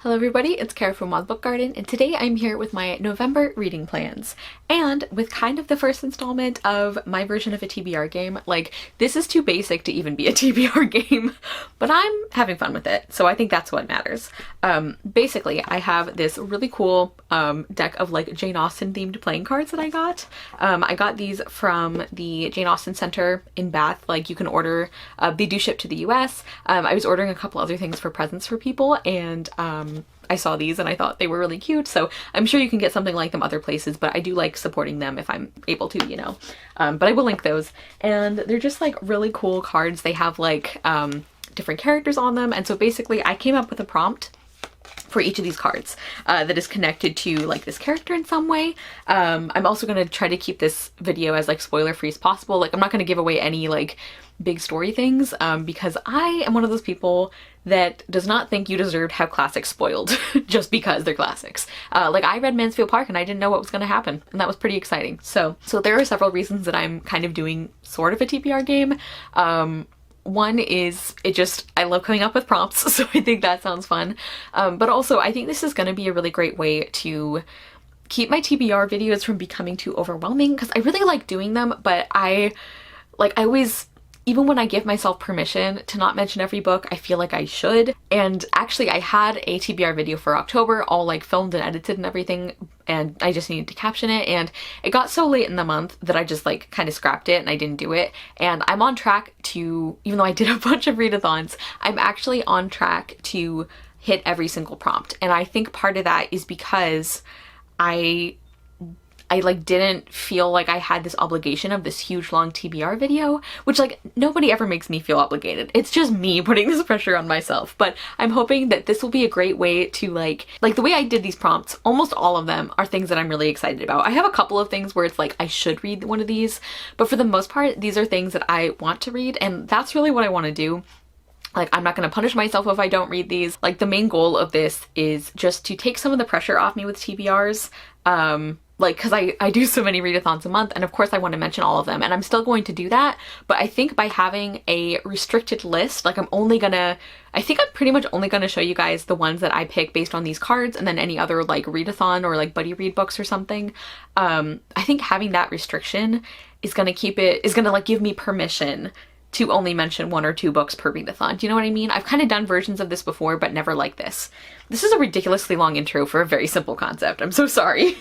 Hello everybody, it's Kara from Wild Book Garden, and today I'm here with my November reading plans, and with kind of the first installment of my version of a TBR game. Like, this is too basic to even be a TBR game, but I'm having fun with it, so I think that's what matters. Basically, I have this really cool deck of like Jane Austen themed playing cards that I got. I got these from the Jane Austen Center in Bath. Like, you can order, they do ship to the US. I was ordering a couple other things for presents for people, and I saw these and I thought they were really cute, so I'm sure you can get something like them other places, but I do like supporting them if I'm able to, you know. But I will link those, and they're just like really cool cards. They have like different characters on them, and so basically I came up with a prompt for each of these cards that is connected to like this character in some way. I'm also going to try to keep this video as like spoiler free as possible. Like, I'm not going to give away any like big story things because I am one of those people that does not think you deserve to have classics spoiled just because they're classics. Like, I read Mansfield Park and I didn't know what was going to happen, and that was pretty exciting. So there are several reasons that I'm kind of doing sort of a TBR game. One is I love coming up with prompts, so I think that sounds fun. But also I think this is going to be a really great way to keep my TBR videos from becoming too overwhelming, because I really like doing them, but I always, even when I give myself permission to not mention every book, I feel like I should. And actually I had a TBR video for October all like filmed and edited and everything, and I just needed to caption it, and it got so late in the month that I just like kind of scrapped it and I didn't do it. And I'm on track to, even though I did a bunch of readathons, I'm actually on track to hit every single prompt. And I think part of that is because I like didn't feel like I had this obligation of this huge long TBR video, which like nobody ever makes me feel obligated. It's just me putting this pressure on myself. But I'm hoping that this will be a great way to like the way I did these prompts, almost all of them are things that I'm really excited about. I have a couple of things where it's like I should read one of these, but for the most part, these are things that I want to read, and that's really what I want to do. Like, I'm not going to punish myself if I don't read these. Like, the main goal of this is just to take some of the pressure off me with TBRs. Like, because I do so many readathons a month, and of course I want to mention all of them, and I'm still going to do that, but I think by having a restricted list, like I think I'm pretty much only going to show you guys the ones that I pick based on these cards, and then any other like readathon or like buddy read books or something. I think having that restriction is going to like give me permission to only mention 1 or 2 books per readathon. Do you know what I mean? I've kind of done versions of this before, but never like this. This is a ridiculously long intro for a very simple concept. I'm so sorry.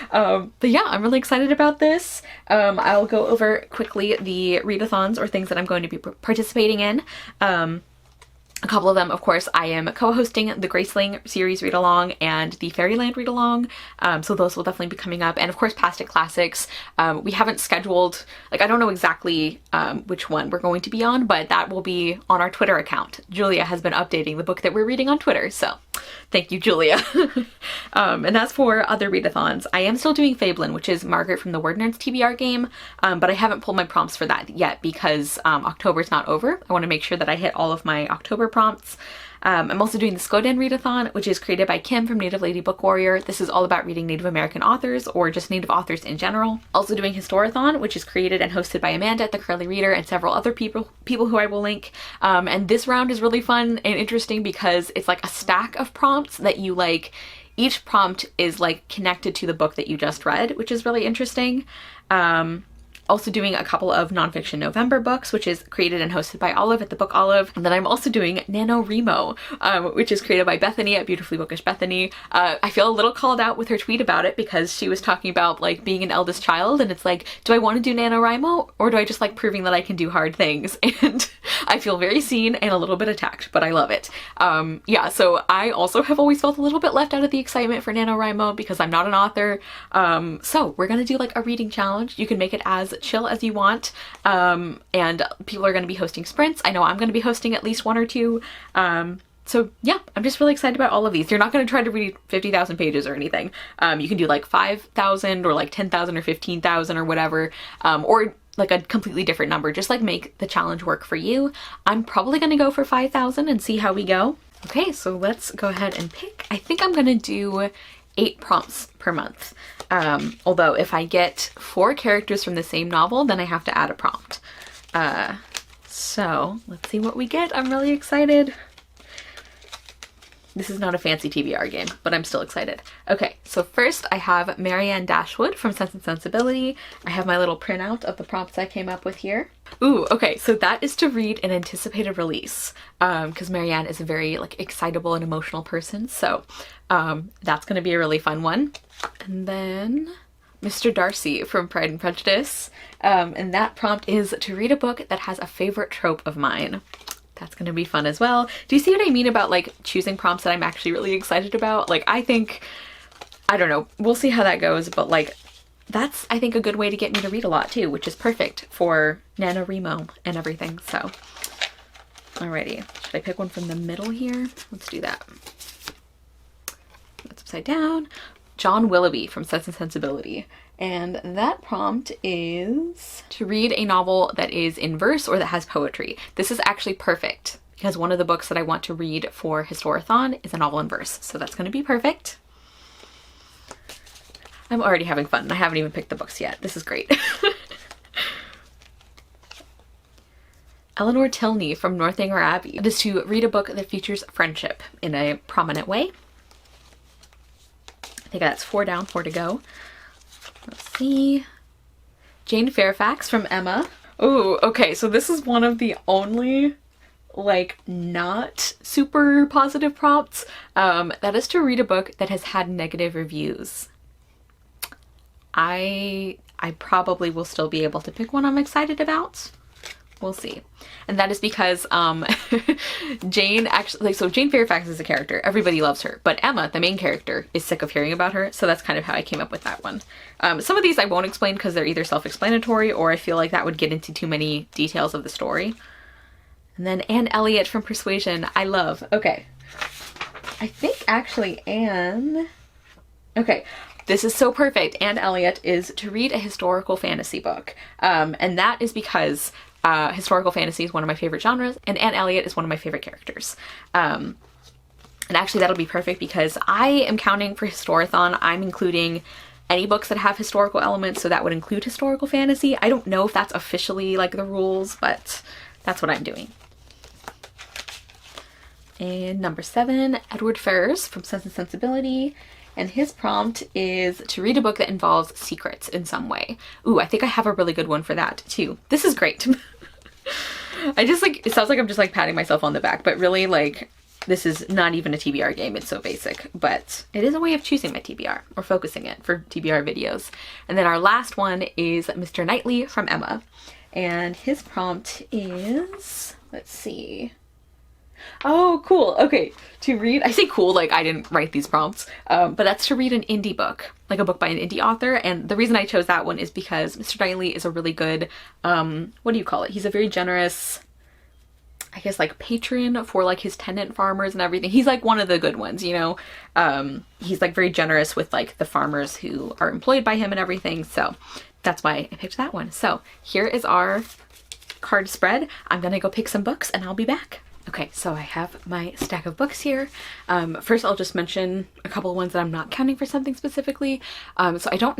But yeah, I'm really excited about this. I'll go over quickly the readathons, or things that I'm going to be participating in. A couple of them, of course, I am co-hosting the Graceling series read-along and the Fairyland read-along, so those will definitely be coming up. And of course, Past It Classics. We haven't scheduled, like, I don't know exactly which one we're going to be on, but that will be on our Twitter account. Julia has been updating the book that we're reading on Twitter, so thank you, Julia. And as for other readathons, I am still doing Fabelin, which is Margaret from the Word Nerds TBR game, but I haven't pulled my prompts for that yet because October's not over. I want to make sure that I hit all of my October prompts. I'm also doing the Skoden Readathon, which is created by Kim from Native Lady Book Warrior. This is all about reading Native American authors, or just Native authors in general. Also doing Historathon, which is created and hosted by Amanda at The Curly Reader and several other people who I will link. And this round is really fun and interesting because it's like a stack of prompts that you like. Each prompt is like connected to the book that you just read, which is really interesting. Also doing a couple of nonfiction November books, which is created and hosted by Olive at the Book Olive. And then I'm also doing NaNoWriMo, which is created by Bethany at Beautifully Bookish Bethany. I feel a little called out with her tweet about it because she was talking about like being an eldest child, and it's like, do I want to do NaNoWriMo, or do I just like proving that I can do hard things? And I feel very seen and a little bit attacked, but I love it. Yeah, so I also have always felt a little bit left out of the excitement for NaNoWriMo because I'm not an author. So we're gonna do like a reading challenge. You can make it as chill as you want, and people are going to be hosting sprints. I know I'm going to be hosting at least 1 or 2. So yeah, I'm just really excited about all of these. You're not going to try to read 50,000 pages or anything. You can do like 5,000 or like 10,000 or 15,000 or whatever, or like a completely different number. Just like make the challenge work for you. I'm probably going to go for 5,000 and see how we go. Okay, so let's go ahead and pick. I think I'm going to do 8 prompts per month. Although if I get 4 characters from the same novel, then I have to add a prompt. So let's see what we get. I'm really excited. This is not a fancy TBR game, but I'm still excited. Okay, so first I have Marianne Dashwood from Sense and Sensibility. I have my little printout of the prompts I came up with here. Ooh, okay, so that is to read an anticipated release, because Marianne is a very like excitable and emotional person, so that's gonna be a really fun one. And then Mr. Darcy from Pride and Prejudice, and that prompt is to read a book that has a favorite trope of mine. That's gonna be fun as well. Do you see what I mean about like choosing prompts that I'm actually really excited about? Like I think, I don't know, we'll see how that goes, but like that's I think a good way to get me to read a lot too, which is perfect for NaNoWriMo and everything, so. Alrighty, should I pick one from the middle here? Let's do that. That's upside down. John Willoughby from Sense and Sensibility. And that prompt is to read a novel that is in verse or that has poetry. This is actually perfect because one of the books that I want to read for Historathon is a novel in verse. So that's going to be perfect. I'm already having fun. I haven't even picked the books yet. This is great. Eleanor Tilney from Northanger Abbey. It is to read a book that features friendship in a prominent way. I think that's 4 down, 4 to go. Let's see. Jane Fairfax from Emma. Oh, okay, so this is one of the only like not super positive prompts. That is to read a book that has had negative reviews. I probably will still be able to pick one I'm excited about. We'll see. And that is because Jane actually, like, so Jane Fairfax is a character. Everybody loves her. But Emma, the main character, is sick of hearing about her. So that's kind of how I came up with that one. Some of these I won't explain because they're either self-explanatory or I feel like that would get into too many details of the story. And then Anne Elliot from Persuasion, I love. Okay. I think actually Anne... Okay. This is so perfect. Anne Elliot is to read a historical fantasy book. And that is because historical fantasy is one of my favorite genres, and Anne Elliot is one of my favorite characters. And actually that'll be perfect because I am counting for Historathon. I'm including any books that have historical elements, so that would include historical fantasy. I don't know if that's officially like the rules, but that's what I'm doing. And number 7, Edward Ferrars from Sense and Sensibility. And his prompt is to read a book that involves secrets in some way. Ooh, I think I have a really good one for that too. This is great. I just like, it sounds like I'm just like patting myself on the back, but really like this is not even a TBR game. It's so basic, but it is a way of choosing my TBR or focusing it for TBR videos. And then our last one is Mr. Knightley from Emma. And his prompt is, let's see. Oh, cool. Okay. To read, I say cool, like I didn't write these prompts, but that's to read an indie book, like a book by an indie author. And the reason I chose that one is because Mr. Knightley is a really good, what do you call it? He's a very generous, I guess, like patron for like his tenant farmers and everything. He's like one of the good ones, you know? He's like very generous with like the farmers who are employed by him and everything. So that's why I picked that one. So here is our card spread. I'm gonna go pick some books and I'll be back. Okay, so I have my stack of books here. First I'll just mention a couple of ones that I'm not counting for something specifically. So I don't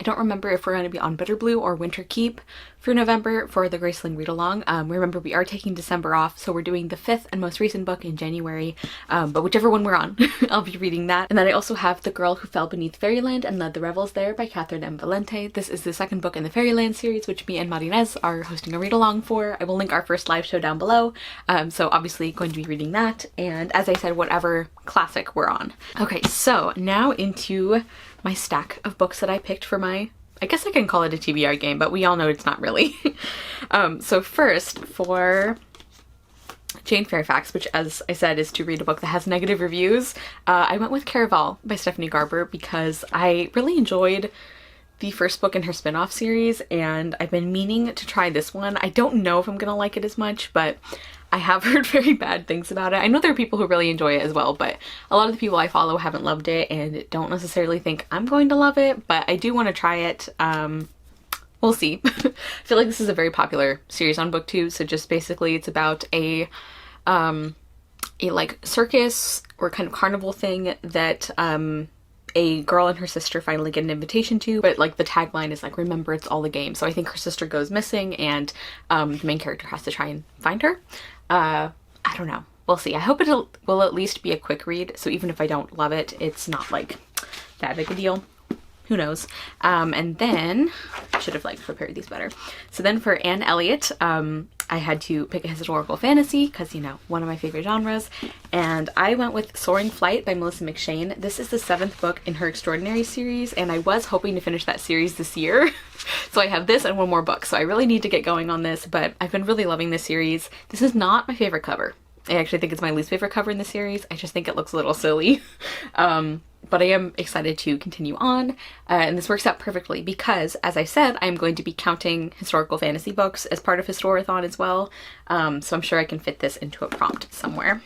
remember if we're going to be on Bitter Blue or Winter Keep for November for the Graceling Read-Along. Remember, we are taking December off, so we're doing the 5th and most recent book in January, but whichever one we're on, I'll be reading that. And then I also have The Girl Who Fell Beneath Fairyland and Led the Revels There by Catherine M. Valente. This is the second book in the Fairyland series, which me and Marinez are hosting a read-along for. I will link our first live show down below. So obviously going to be reading that, and as I said, whatever classic we're on. Okay, so now into my stack of books that I picked for my, I guess I can call it a TBR game, but we all know it's not really. So first, for Jane Fairfax, which as I said is to read a book that has negative reviews, I went with Caraval by Stephanie Garber because I really enjoyed the first book in her spin-off series, and I've been meaning to try this one. I don't know if I'm gonna like it as much, but I have heard very bad things about it. I know there are people who really enjoy it as well, but a lot of the people I follow haven't loved it and don't necessarily think I'm going to love it, but I do want to try it. We'll see. I feel like this is a very popular series on BookTube, so just basically it's about a like circus or kind of carnival thing that a girl and her sister finally get an invitation to, but like the tagline is like, remember, it's all a game. So I think her sister goes missing and the main character has to try and find her. I don't know. we'll see. I hope it will at least be a quick read, so even if I don't love it, it's not like that big a deal. Who knows? And then I should have like prepared these better. So then for Anne Elliot, I had to pick a historical fantasy because, you know, one of my favorite genres. And I went with Soaring Flight by Melissa McShane. This is the 7th book in her Extraordinary series, and I was hoping to finish that series this year. So I have this and one more book, so I really need to get going on this, but I've been really loving this series. This is not my favorite cover. I actually think it's my least favorite cover in the series. I just think it looks a little silly. But I am excited to continue on, and this works out perfectly because, as I said, I'm going to be counting historical fantasy books as part of Historathon as well, so I'm sure I can fit this into a prompt somewhere.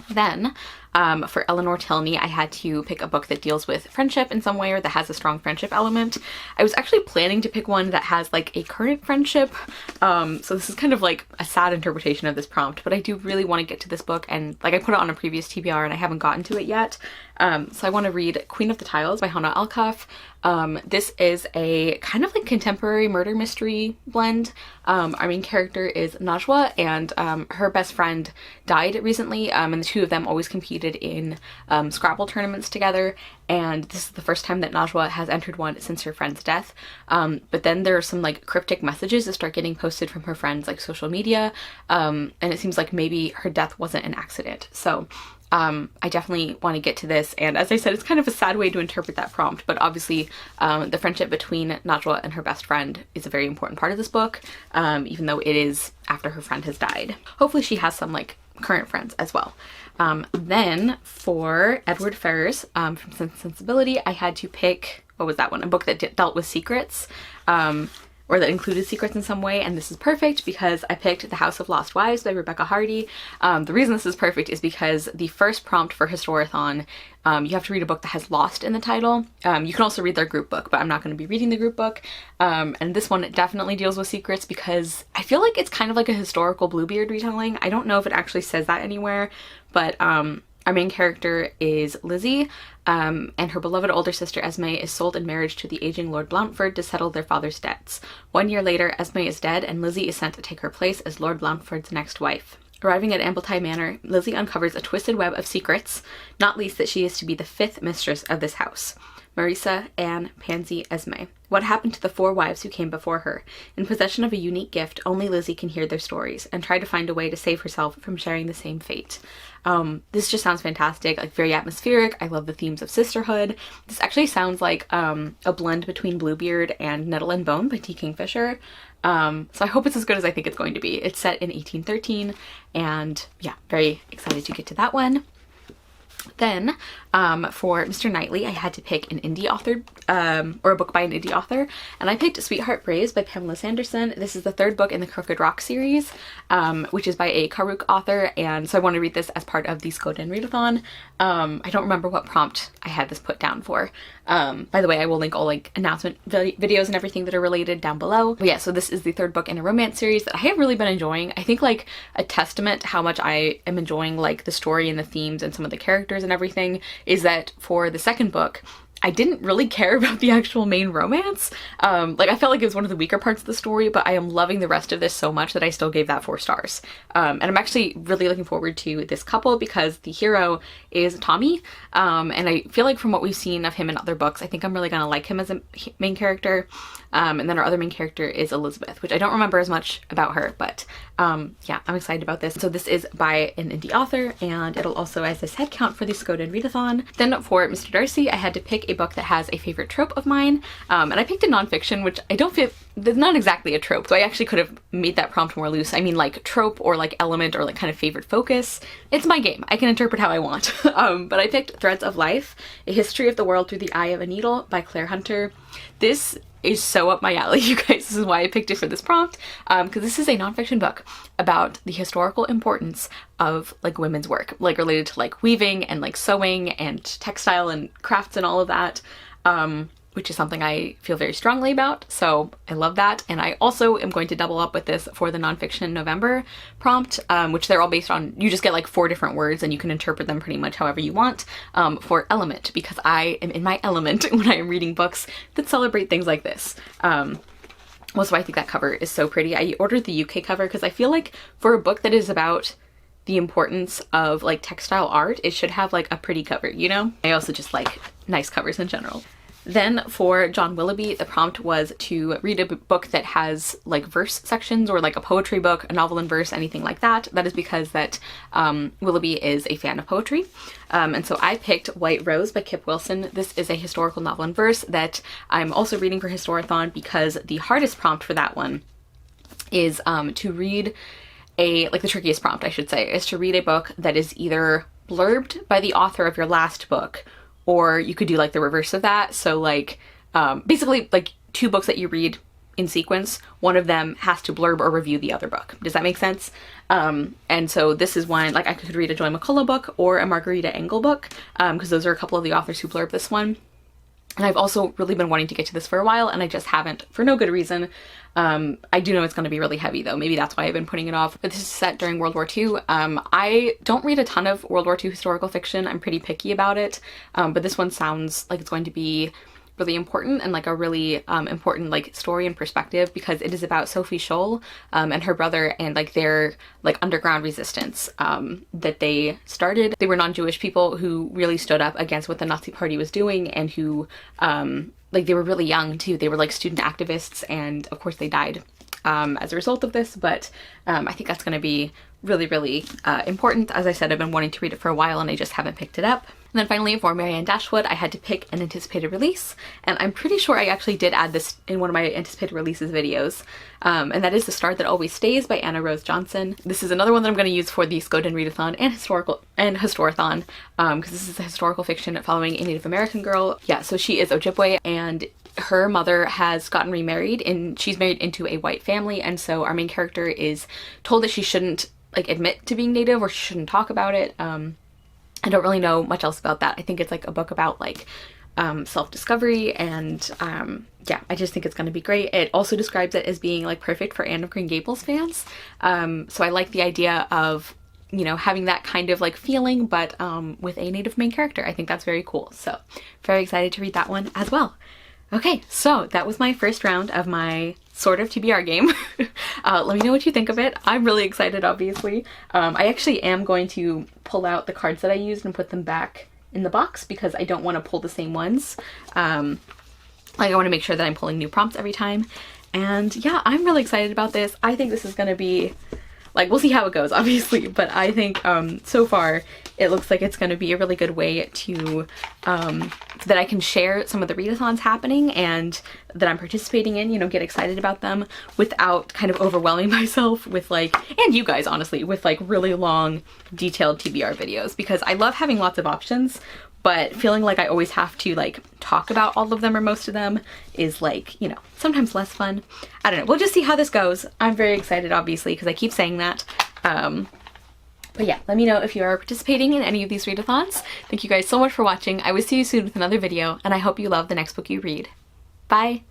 Then, for Eleanor Tilney, I had to pick a book that deals with friendship in some way or that has a strong friendship element. I was actually planning to pick one that has like a current friendship, so this is kind of like a sad interpretation of this prompt, but I do really want to get to this book, and like I put it on a previous TBR and I haven't gotten to it yet. So I want to read Queen of the Tiles by Hannah Alcoff. This is a kind of like contemporary murder mystery blend. Our main character is Najwa, and her best friend died recently, and the two of them always competed in Scrabble tournaments together, and this is the first time that Najwa has entered one since her friend's death. But then there are some like cryptic messages that start getting posted from her friends like social media, and it seems like maybe her death wasn't an accident. So I definitely want to get to this, and as I said, it's kind of a sad way to interpret that prompt, but obviously the friendship between Najwa and her best friend is a very important part of this book, even though it is after her friend has died. Hopefully she has some like current friends as well. Then for Edward Ferrars, from Sense and Sensibility, I had to pick, what was that one? A book that dealt with secrets, or that included secrets in some way, and this is perfect because I picked The House of Lost Wives by Rebecca Hardy. The reason this is perfect is because the first prompt for Historathon, you have to read a book that has Lost in the title. You can also read their group book, but I'm not going to be reading the group book. And this one definitely deals with secrets because I feel like it's kind of like a historical Bluebeard retelling. I don't know if it actually says that anywhere, but our main character is Lizzie, and her beloved older sister Esme is sold in marriage to the aging Lord Blountford to settle their father's debts. 1 year later, Esme is dead, and Lizzie is sent to take her place as Lord Blountford's next wife. Arriving at Amblety Manor, Lizzie uncovers a twisted web of secrets, not least that she is to be the 5th mistress of this house. Marisa, Anne, Pansy, Esme. What happened to the 4 wives who came before her? In possession of a unique gift, only Lizzie can hear their stories and try to find a way to save herself from sharing the same fate. This just sounds fantastic, like very atmospheric. I love the themes of sisterhood. This actually sounds like a blend between Bluebeard and Nettle and Bone by T. Kingfisher. So I hope it's as good as I think it's going to be. It's set in 1813, and yeah, very excited to get to that one. Then for Mr. Knightley, I had to pick an indie author, or a book by an indie author, and I picked Sweetheart Braves by Pamela Sanderson. This is the 3rd book in the Crooked Rock series, which is by a Karuk author, and so I want to read this as part of the Skoden Readathon. I don't remember what prompt I had this put down for. By the way, I will link all like announcement videos and everything that are related down below. But yeah, so this is the 3rd book in a romance series that I have really been enjoying. I think like a testament to how much I am enjoying like the story and the themes and some of the characters and everything is that for the 2nd book, I didn't really care about the actual main romance. Like I felt like it was one of the weaker parts of the story, but I am loving the rest of this so much that I still gave that 4 stars. And I'm actually really looking forward to this couple because the hero is Tommy, and I feel like from what we've seen of him in other books, I think I'm really gonna like him as a main character. And then our other main character is Elizabeth, which I don't remember as much about her, but yeah, I'm excited about this. So this is by an indie author, and it'll also, as I said, count for the Skoden Readathon. Then for Mr. Darcy, I had to pick a book that has a favorite trope of mine, and I picked a nonfiction, which I don't feel, that's not exactly a trope, so I actually could have made that prompt more loose. I mean like trope or like element or like kind of favorite focus. It's my game. I can interpret how I want. But I picked Threads of Life, A History of the World Through the Eye of a Needle by Claire Hunter. This is so up my alley, you guys. This is why I picked it for this prompt, because this is a nonfiction book about the historical importance of like women's work, like related to like weaving and like sewing and textile and crafts and all of that, which is something I feel very strongly about, so I love that. And I also am going to double up with this for the nonfiction November prompt, which they're all based on, you just get like 4 different words and you can interpret them pretty much however you want, for element, because I am in my element when I am reading books that celebrate things like this. Also, I think that cover is so pretty. I ordered the UK cover because I feel like for a book that is about the importance of like textile art, it should have like a pretty cover, you know? I also just like nice covers in general. Then for John Willoughby, the prompt was to read a book that has like verse sections, or like a poetry book, a novel in verse, anything like that. That is because that Willoughby is a fan of poetry. And so I picked White Rose by Kip Wilson. This is a historical novel in verse that I'm also reading for Historathon, because the hardest prompt for that one is to read like the trickiest prompt, I should say, is to read a book that is either blurbed by the author of your last book, or you could do like the reverse of that. So like basically like 2 books that you read in sequence, one of them has to blurb or review the other book. Does that make sense? And so this is one, like I could read a Joy McCullough book or a Margarita Engel book, because those are a couple of the authors who blurb this one. And I've also really been wanting to get to this for a while, and I just haven't, for no good reason. I do know it's going to be really heavy though. Maybe that's why I've been putting it off. But this is set during World War II. I don't read a ton of World War II historical fiction. I'm pretty picky about it. But this one sounds like it's going to be really important, and like a really important like story and perspective, because it is about Sophie Scholl and her brother, and like their like underground resistance that they started. They were non-Jewish people who really stood up against what the Nazi Party was doing, and who like they were really young too. They were like student activists, and of course they died as a result of this. But I think that's going to be really, really important. As I said, I've been wanting to read it for a while and I just haven't picked it up. And then finally for Marianne Dashwood, I had to pick an anticipated release, and I'm pretty sure I actually did add this in one of my anticipated releases videos, and that is The Star That Always Stays by Anna Rose Johnson. This is another one that I'm going to use for the Skoden Readathon and Historathon, because this is a historical fiction following a Native American girl. Yeah, so she is Ojibwe, and her mother has gotten remarried, and she's married into a white family, and so our main character is told that she shouldn't like admit to being Native, or she shouldn't talk about it. I don't really know much else about that. I think it's like a book about like self-discovery, and yeah, I just think it's going to be great. It also describes it as being like perfect for Anne of Green Gables fans. So I like the idea of, you know, having that kind of like feeling, but with a Native main character. I think that's very cool. So very excited to read that one as well. Okay, so that was my first round of my sort of TBR game. Let me know what you think of it. I'm really excited, obviously. I actually am going to pull out the cards that I used and put them back in the box, because I don't want to pull the same ones. Like I want to make sure that I'm pulling new prompts every time. And yeah, I'm really excited about this. I think this is going to be, like, we'll see how it goes, obviously, but I think so far it looks like it's going to be a really good way to, that I can share some of the readathons happening and that I'm participating in, you know, get excited about them without kind of overwhelming myself with like, and you guys honestly, with like really long detailed TBR videos, because I love having lots of options, but feeling like I always have to like talk about all of them or most of them is like, you know, sometimes less fun. I don't know. We'll just see how this goes. I'm very excited, obviously, because I keep saying that. But yeah, let me know if you are participating in any of these readathons. Thank you guys so much for watching. I will see you soon with another video, and I hope you love the next book you read. Bye!